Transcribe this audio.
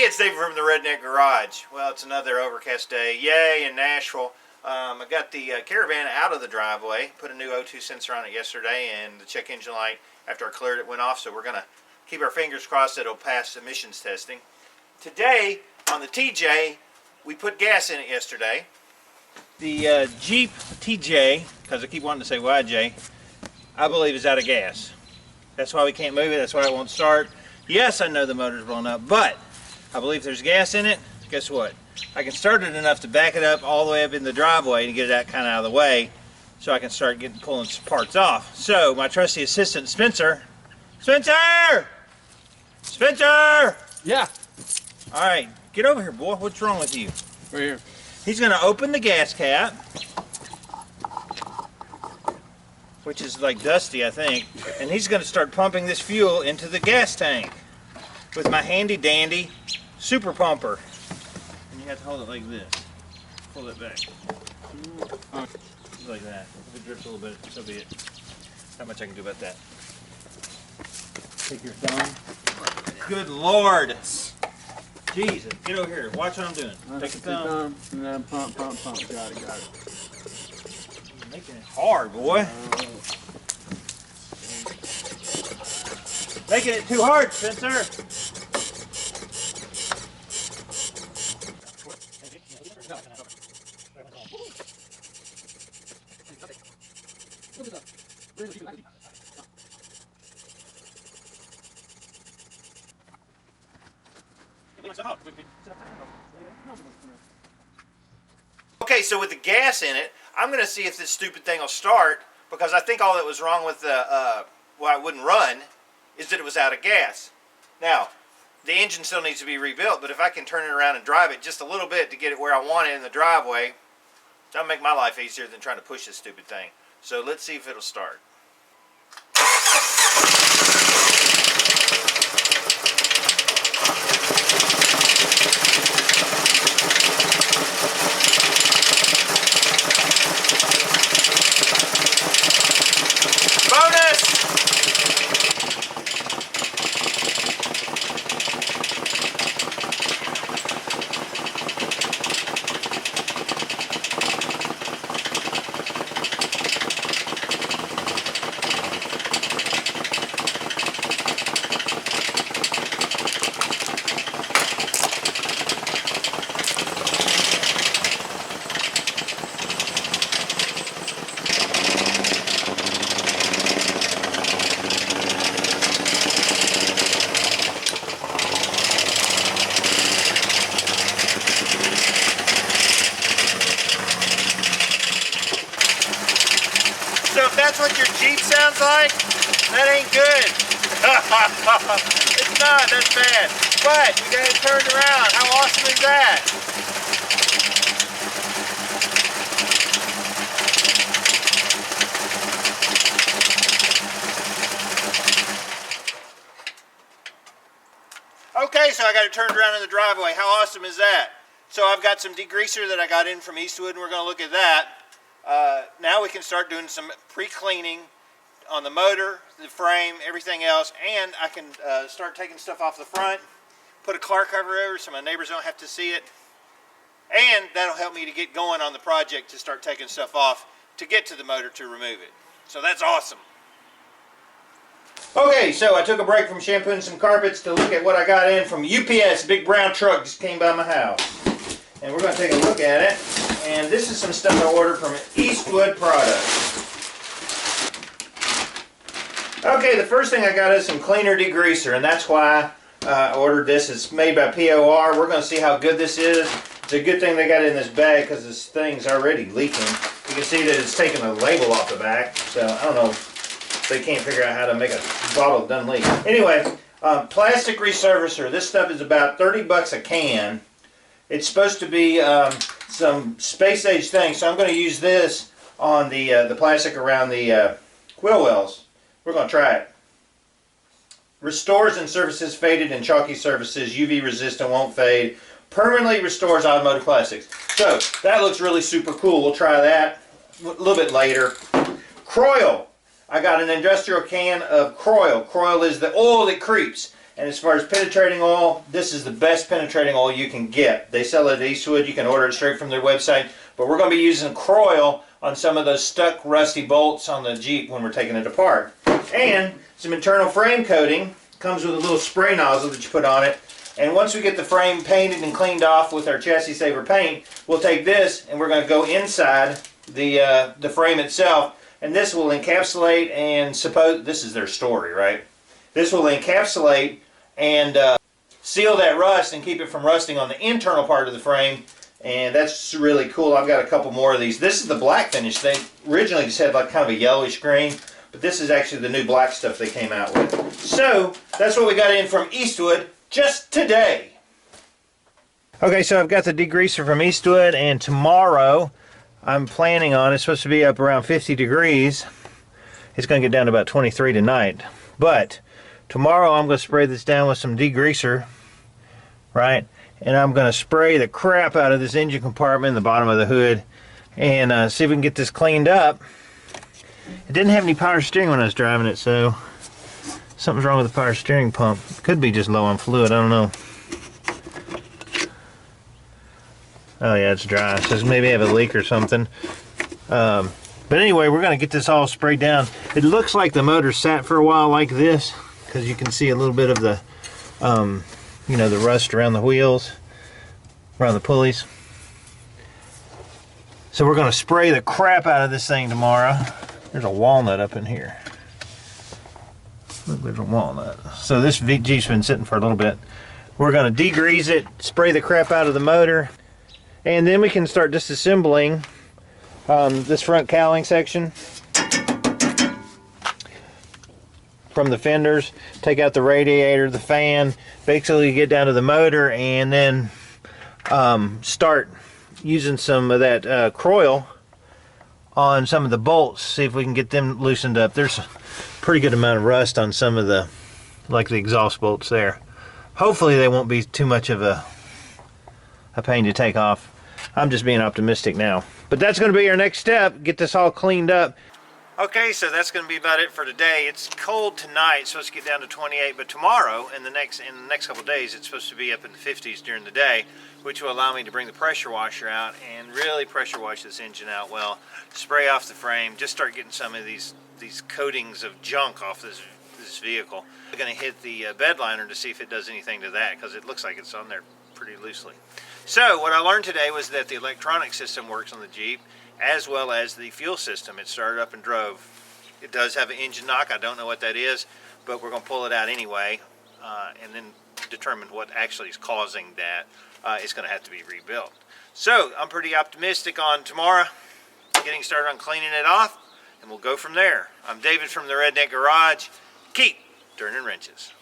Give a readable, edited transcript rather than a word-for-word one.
it's David from the Redneck Garage. Well, it's another overcast day. Yay, in Nashville. I got the Caravan out of the driveway, put a new O2 sensor on it yesterday, and the check engine light, after I cleared it, went off, so we're going to keep our fingers crossed that it'll pass emissions testing. Today, on the TJ, we put gas in it yesterday. The Jeep TJ, because I keep wanting to say YJ, I believe is out of gas. That's why we can't move it, that's why it won't start. Yes, I know the motor's blown up, but I believe there's gas in it. Guess what? I can start it enough to back it up all the way up in the driveway to get that kind of out of the way so I can start pulling parts off. So my trusty assistant, Spencer. Spencer! Spencer! Yeah. All right, get over here, boy. What's wrong with you? Right here. He's going to open the gas cap, which is like dusty, I think, and he's going to start pumping this fuel into the gas tank with my handy dandy super pumper. And you have to hold it like this. Pull it back. Like that. If it drips a little bit, so be it. Not much I can do about that. Take your thumb. Good Lord! Jesus, get over here. Watch what I'm doing. Take your thumb. And then pump. Got it. You're making it hard, boy. Making it too hard, Spencer. Okay, so with the gas in it, I'm going to see if this stupid thing will start, because I think all that was wrong with the, why it wouldn't run, is that it was out of gas. Now, the engine still needs to be rebuilt, but if I can turn it around and drive it just a little bit to get it where I want it in the driveway, that'll make my life easier than trying to push this stupid thing. So let's see if it'll start. So if that's what your Jeep sounds like, that ain't good. It's not, that's bad. But you got it turned around. How awesome is that? Okay, so I got it turned around in the driveway. How awesome is that? So I've got some degreaser that I got in from Eastwood, and we're going to look at that. Now we can start doing some pre-cleaning on the motor, the frame, everything else, and I can start taking stuff off the front, put a car cover over so my neighbors don't have to see it, and that'll help me to get going on the project to start taking stuff off to get to the motor to remove it. So that's awesome. Okay, so I took a break from shampooing some carpets to look at what I got in from UPS. Big brown truck just came by my house. And we're going to take a look at it. And this is some stuff I ordered from Eastwood Products. Okay, the first thing I got is some cleaner degreaser, and that's why I ordered this. It's made by POR. We're going to see how good this is. It's a good thing they got it in this bag because this thing's already leaking. You can see that it's taken the label off the back, so I don't know if they can't figure out how to make a bottle that doesn't leak. Anyway, plastic resurfacer. This stuff is about 30 bucks a can. It's supposed to be some space age thing, so I'm going to use this on the plastic around the wheel wells. We're going to try it. Restores and surfaces faded and chalky surfaces, UV resistant, won't fade. Permanently restores automotive plastics. So that looks really super cool. We'll try that a little bit later. Kroil. I got an industrial can of Kroil. Kroil is the oil that creeps. And as far as penetrating oil, this is the best penetrating oil you can get. They sell it at Eastwood. You can order it straight from their website. But we're going to be using Croil on some of those stuck rusty bolts on the Jeep when we're taking it apart. And some internal frame coating. Comes with a little spray nozzle that you put on it. And once we get the frame painted and cleaned off with our Chassis Saver paint, we'll take this and we're going to go inside the frame itself. And this will encapsulate and this is their story, right? This will encapsulate and seal that rust and keep it from rusting on the internal part of the frame. And that's really cool. I've got a couple more of these. This is the black finish. They originally just had like kind of a yellowish green, but this is actually the new black stuff they came out with. So that's what we got in from Eastwood just today. Okay, so I've got the degreaser from Eastwood, and tomorrow I'm planning on, it's supposed to be up around 50 degrees. It's going to get down to about 23 tonight. But tomorrow I'm going to spray this down with some degreaser, right? And I'm going to spray the crap out of this engine compartment in the bottom of the hood and see if we can get this cleaned up. It didn't have any power steering when I was driving it, so something's wrong with the power steering pump. Could be just low on fluid, I don't know. Oh yeah, it's dry, so maybe I have a leak or something. But anyway, we're going to get this all sprayed down. It looks like the motor sat for a while like this, because you can see a little bit of the, you know, the rust around the wheels, around the pulleys. So we're going to spray the crap out of this thing tomorrow. There's a walnut up in here. Look, there's a walnut. So this Jeep's been sitting for a little bit. We're going to degrease it, spray the crap out of the motor, and then we can start disassembling this front cowling section from the fenders, take out the radiator, the fan, basically get down to the motor, and then start using some of that Croil on some of the bolts, see if we can get them loosened up. There's a pretty good amount of rust on some of the, like the exhaust bolts there. Hopefully they won't be too much of a pain to take off. I'm just being optimistic now. But that's going to be our next step, get this all cleaned up. Okay, so that's going to be about it for today. It's cold tonight, it's supposed to get down to 28, but tomorrow, in the next couple of days, it's supposed to be up in the 50s during the day, which will allow me to bring the pressure washer out and really pressure wash this engine out well, spray off the frame, just start getting some of these coatings of junk off this vehicle. I'm going to hit the bed liner to see if it does anything to that, because it looks like it's on there pretty loosely. So what I learned today was that the electronic system works on the Jeep, as well as the fuel system. It started up and drove. It does have an engine knock. I don't know what that is, but we're going to pull it out anyway and then determine what actually is causing that. It's going to have to be rebuilt. So I'm pretty optimistic on tomorrow getting started on cleaning it off, and we'll go from there. I'm David from the Redneck Garage. Keep turning wrenches.